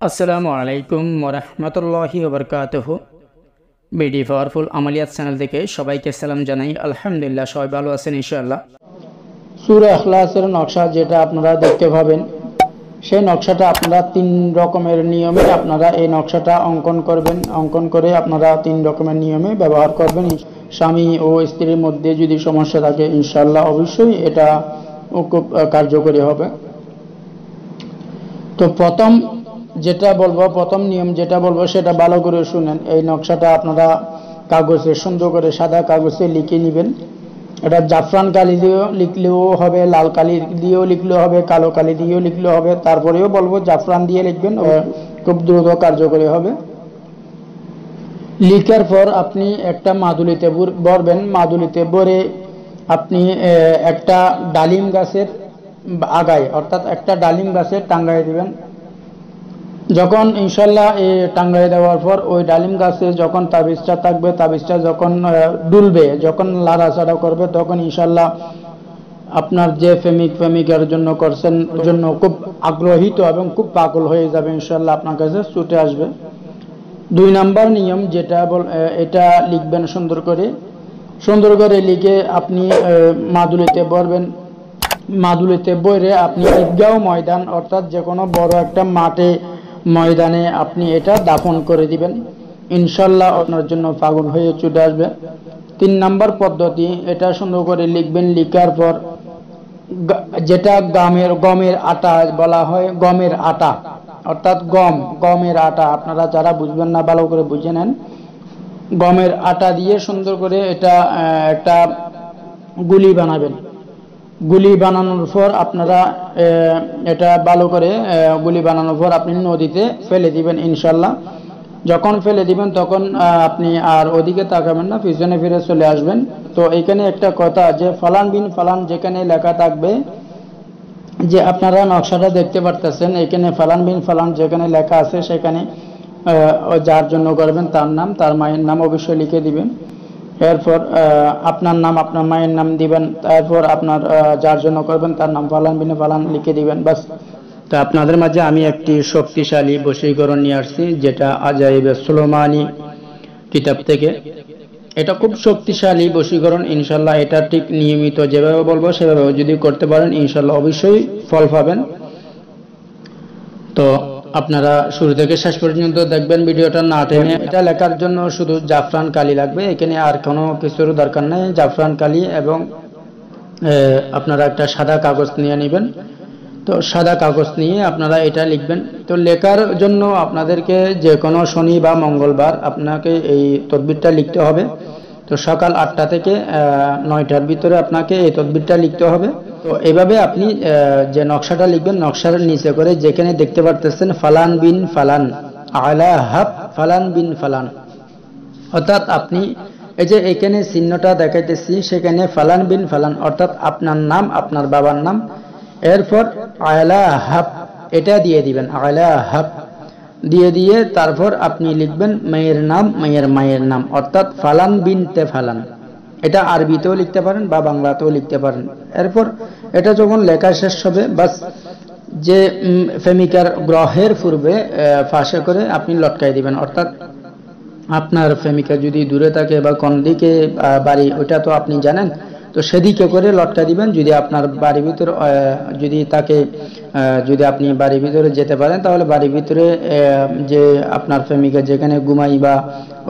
আসসালামু আলাইকুম ওরহমতুল্লাহি ওবরকাতুহু। বিডি পাওয়ারফুল আমালিয়াত চ্যানেল থেকে সবাইকে সালাম জানাই। আলহামদুলিল্লাহ, সবাই ভালো আছেন ইনশাআল্লাহ। সূরা ইখলাসের নকশা যেটা আপনারা দেখতে পাবেন, সেই নকশাটা আপনারা 3 রকমের নিয়মে আপনারা এই নকশাটা অঙ্কন করবেন। অঙ্কন করে আপনারা 3 রকমের নিয়মে ব্যবহার করবেন। স্বামী ও স্ত্রীর মধ্যে যদি সমস্যা থাকে ইনশাআল্লাহ অবশ্যই এটা খুব কার্যকরী হবে। তো প্রথম নিয়ম যেটা বলবো সেটা ভালো করে শুনেন। এই নকশাটা আপনারা কাগজে সুন্দর করে সাদা কাগজে লিখে নেবেন। এটা জাফরান কালি দিয়েও লিখলেও হবে, লাল কালি দিয়েও লিখলেও হবে, কালো কালি দিয়েও লিখলেও হবে। তারপরেও বলবো জাফরান দিয়ে লিখবেন, খুব দ্রুত কার্যকরী হবে। লিখার পর আপনি একটা মাদুলিতে ভরবেন। মাদুলিতে ভরে আপনি একটা ডালিম গাছের আগায়, অর্থাৎ একটা ডালিম গাছে টাঙ্গাই দিবেন। যখন ইনশাল্লাহ টাঙ্গাই দেওয়ার পর ওই ডালিম গাছে যখন তাবিজটা থাকবে, তাবিজটা যখন ডুলবে, যখন লাড়াচাড়া করবে, তখন ইনশাল্লাহ আপনার যে প্রেমিকার জন্য করছেন জন্য খুব আগ্রহিত এবং খুব পাগল হয়ে যাবে, ইনশাল্লাহ আপনার কাছে ছুটে আসবে। 2 নাম্বার নিয়ম যেটা এটা লিখবেন সুন্দর করে লিখে আপনি মাদুলিতে ভরবেন। মাদুলিতে বইরে আপনি ঈদগাহ ময়দান, অর্থাৎ যে কোনো বড় একটা ময়দানে আপনি এটা দাফন করে দিবেন। ইনশাল্লাহ আপনার জন্য পাগল হয়ে ছুটে আসবে। 3 নাম্বার পদ্ধতি, এটা সুন্দর করে লিখবেন। লিখার পর যেটা গমের আটা বলা হয়, গমের আটা অর্থাৎ গমের আটা, আপনারা যারা বুঝবেন না ভালো করে বুঝে নেন। গমের আটা দিয়ে সুন্দর করে এটা একটা গুলি বানাবেন। গুলি বানানোর পর আপনারা এটা ভালো করে গুলি বানানোর পর আপনি নদীতে ফেলে দিবেন ইনশাল্লাহ। যখন ফেলে দিবেন তখন আপনি আর ওদিকে তাকাবেন না, পিছনে ফিরে চলে আসবেন। তো এখানে একটা কথা, যে ফালান বিন ফালান যেখানে লেখা থাকবে, যে আপনারা নকশাটা দেখতে পারতেছেন, এখানে ফালান বিন ফালান যেখানে লেখা আছে সেখানে যার জন্য করবেন তার নাম, তার মায়ের নাম অবশ্যই লিখে দিবেন। এরপর আপনার নাম, আপনার মায়ের নাম দিবেন। তারপর আপনার যার জন্য করবেন তার নাম ফালান বিন ফালান লিখে দিবেন, বাস। তো আপনাদের মাঝে আমি একটি শক্তিশালী বশীকরণ নিয়ে আসছি, যেটা আজাইবে সুলেমানি কিতাব থেকে। এটা খুব শক্তিশালী বশীকরণ ইনশাল্লাহ। এটা ঠিক নিয়মিত যেভাবে বলবো সেভাবে যদি করতে পারেন ইনশাল্লাহ অবশ্যই ফল পাবেন। তো আপনারা শুরু থেকে শেষ পর্যন্ত দেখবেন, ভিডিওটা না টেনে। এটা লেখার জন্য শুধু জাফরান কালি লাগবে, এখানে আর কোনো কিছুর দরকার নেই। জাফরান কালি এবং আপনারা একটা সাদা কাগজ নিয়ে নেবেন। তো সাদা কাগজ নিয়ে আপনারা এটা লিখবেন। তো লেখার জন্য আপনাদেরকে যে কোনো শনি বা মঙ্গলবার আপনাকে এই তদবিরটা লিখতে হবে। তো সকাল 8টা থেকে 9টার ভিতরে আপনাকে এই তদবিরটা লিখতে হবে। তো এভাবে আপনি যে নকশাটা লিখবেন, নকশার নিচে করে যেখানে দেখতে পারতেছেন ফালান বিন ফালান আলা হাব ফালান বিন ফালান, অর্থাৎ আপনি এই যে এখানে চিহ্নটা দেখাইতেছি সেখানে ফালান বিন ফালান অর্থাৎ আপনার নাম, আপনার বাবার নাম। এরপর আলা হাব এটা দিয়ে দিবেন, আলা হাব দিয়ে তারপর আপনি লিখবেন মেয়ের নাম, মায়ের নাম, অর্থাৎ ফালান বিনতে ফালান। এটা আরবিতেও লিখতে পারেন বা বাংলাতেও লিখতে পারেন। এরপর এটা যখন লেখা শেষ হবে, বাস যে প্রেমিকার গ্রহের পূর্বে ফাঁসে করে আপনি লটকাই দিবেন। অর্থাৎ আপনার প্রেমিকা যদি দূরে থাকে বা কোন দিকে বাড়ি ওটা তো আপনি জানেন, তো সেদিকে করে লটকা দিবেন। যদি আপনার বাড়ির ভিতরে যদি তাকে যদি আপনি বাড়ির ভিতরে যেতে পারেন তাহলে বাড়ির ভিতরে যে আপনার প্রেমিকা যেখানে ঘুমাই বা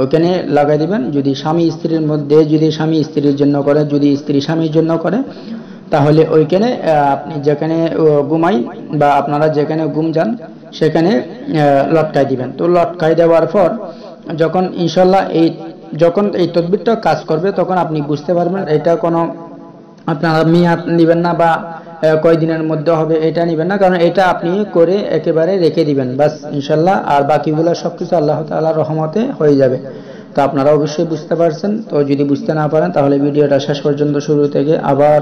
ওইখানে লাগাই দিবেন। যদি স্বামী স্ত্রীর মধ্যে, যদি স্বামী স্ত্রীর জন্য করে, যদি স্ত্রী স্বামীর জন্য করে, তাহলে ওইখানে আপনি যেখানে ঘুমাই বা আপনারা যেখানে ঘুম যান সেখানে লটকাই দিবেন। তো লটকাই দেওয়ার পর যখন ইনশাল্লাহ যখন এই তদবিরটা কাজ করবে তখন আপনি বুঝতে পারবেন। এটা কোনো আপনারা মেয়াদ নেবেন না বা কয়দিনের মধ্যে হবে এটা নেবেন না, কারণ এটা আপনি করে একেবারে রেখে দিবেন, বাস ইনশাল্লাহ। আর বাকিগুলো সবকিছু আল্লাহ তাআলার রহমতে হয়ে যাবে। তো আপনারা অবশ্যই বুঝতে পারছেন। তো যদি বুঝতে না পারেন তাহলে ভিডিওটা শেষ পর্যন্ত শুরু থেকে আবার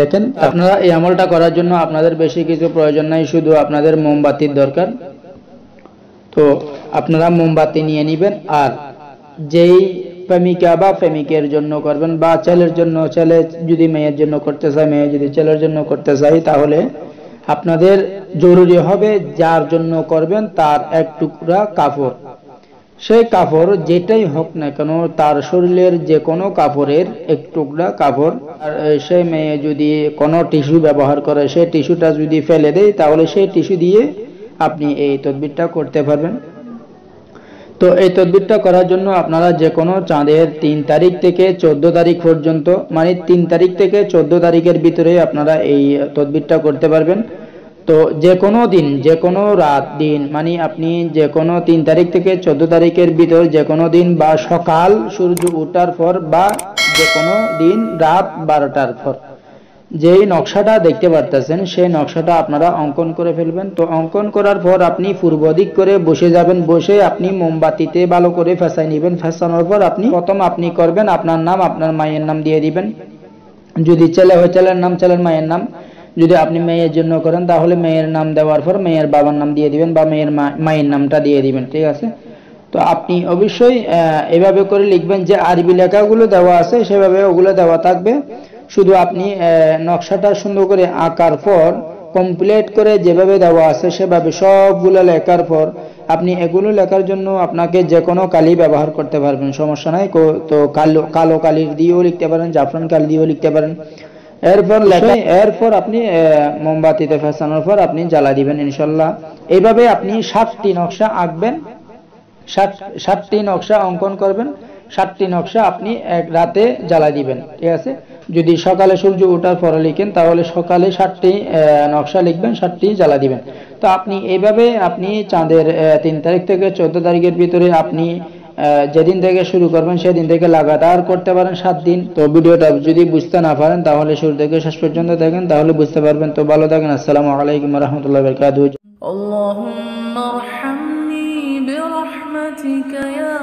দেখেন। আপনারা এই আমলটা করার জন্য আপনাদের বেশি কিছু প্রয়োজন নাই, শুধু আপনাদের মোমবাতির দরকার। তো আপনারা মোমবাতি নিয়ে নেবেন, আর যেই প্রেমিকা বা প্রেমিকের জন্য করবেন বা ছেলের জন্য, ছেলে যদি মেয়ের জন্য করতে চায়, মেয়ে যদি ছেলের জন্য করতে চায়, তাহলে আপনাদের জরুরি হবে যার জন্য করবেন তার এক টুকরা কাপড়, সেই কাপড় যেটাই হোক না কেন, তার শরীরের যে কোনো কাপড়ের এক টুকরা কাপড়। আর সেই মেয়ে যদি কোনো টিস্যু ব্যবহার করে, সেই টিস্যুটা যদি ফেলে দেয়, তাহলে সেই টিস্যু দিয়ে আপনি এই তদবিরটা করতে পারবেন। তো এই তদবিরটা করার জন্য আপনারা যে কোনো চাঁদের 3 তারিখ থেকে 14 তারিখ পর্যন্ত, মানে 3 তারিখ থেকে 14 তারিখের ভিতরে আপনারা এই তদবিরটা করতে পারবেন। তো যে কোনো দিন, যে কোনো রাত দিন, মানে আপনি যে কোনো 3 তারিখ থেকে 14 তারিখের ভিতর যে কোনো দিন, বা সকাল সূর্য ওঠার পর, বা যে কোনো দিন রাত 12টার পর যেই নকশাটা দেখতে পারতেছেন সেই নকশাটা আপনারা অঙ্কন করে ফেলবেন। তো অঙ্কন করার পর আপনি পূর্ব দিক করে বসে যাবেন, বসে আপনি মোমবাতিতে ভালো করে ফেসাই নেবেন। ফেসানোর পর আপনি প্রথম আপনি করবেন আপনার নাম, আপনার মায়ের নাম দিয়ে দিবেন। যদি ছেলে হয় ছেলের নাম, ছেলের মায়ের নাম। যদি আপনি মেয়ের জন্য করেন তাহলে মেয়ের নাম দেওয়ার পর মেয়ের বাবার নাম দিয়ে দিবেন, বা মেয়ের মায়ের নামটা দিয়ে দিবেন, ঠিক আছে। তো আপনি অবশ্যই এভাবে করে লিখবেন, যে আরবি লেখাগুলো দেওয়া আছে সেভাবে ওগুলো দেওয়া থাকবে। শুধু আপনি নকশাটা সুন্দর করে আঁকার পর কমপ্লিট করে যেভাবে দেওয়া আছে সেভাবে সবগুলো লেখার পর আপনি এগুলো লেখার জন্য আপনাকে যে কোনো কালি ব্যবহার করতে পারবেন, সমস্যা নাই। তো কালো কালির দিয়েও লিখতে পারেন, জাফরান কালি দিয়েও লিখতে পারেন। এরপর আপনি মোমবাতিতে ফেসানোর পর আপনি জ্বালা দিবেন ইনশাল্লাহ। এইভাবে আপনি 7টি নকশা আঁকবেন, 7টি নকশা অঙ্কন করবেন, 7টি নকশা আপনি এক রাতে জ্বালা দিবেন, ঠিক আছে। যদি সকালে সূর্য ওঠার পরে লিখেন তাহলে সকালে 7টি নকশা লিখবেন, 7টি জ্বালা দিবেন। তো আপনি এইভাবে আপনি চাঁদের 3 তারিখ থেকে 14 তারিখের ভিতরে আপনি যেদিন থেকে শুরু করবেন সেদিন থেকে লাগাতার করতে পারেন 7 দিন। তো ভিডিওটা যদি বুঝতে না পারেন তাহলে শুরু থেকে শেষ পর্যন্ত দেখেন, তাহলে বুঝতে পারবেন। তো ভালো থাকেন। আসসালামু আলাইকুম ওয়া রাহমাতুল্লাহি ওয়া বারাকাতুহু। اللهم ارحمني برحمتك يا